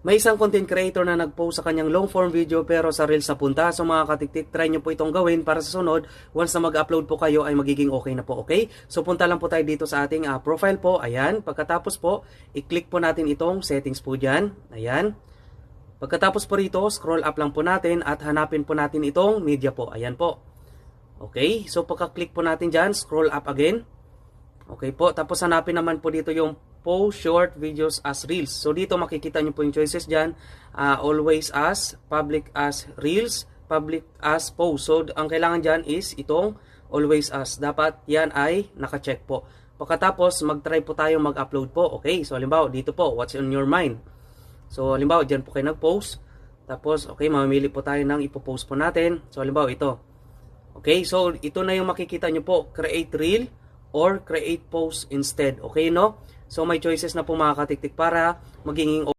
May isang content creator na nag-post sa kanyang long form video pero sa Reels na punta. So mga katiktik, try nyo po itong gawin para sa sunod. Once na mag-upload po kayo ay magiging okay na po, okay? So punta lang po tayo dito sa ating profile po. Ayan. Pagkatapos po, i-click po natin itong settings po dyan. Ayan. Pagkatapos po rito, scroll up lang po natin at hanapin po natin itong media po. Ayan po. Okay. So pagka-click po natin dyan, scroll up again. Okay po. Tapos hanapin naman po dito yung post short videos as reels. So dito makikita nyo po yung choices dyan. Always as, public as reels, public as post. So ang kailangan dyan is itong always as. Dapat yan ay naka-check po. Pagkatapos mag-try po tayo mag-upload po. Okay, so halimbawa dito po, what's on your mind? So halimbawa dyan po kayo nag-post. Tapos okay, mamimili po tayo ng ipopost po natin. So halimbawa ito. Okay, so ito na yung makikita nyo po. Create reel or create post instead. Okay, no? So may choices na po mga katiktik para maging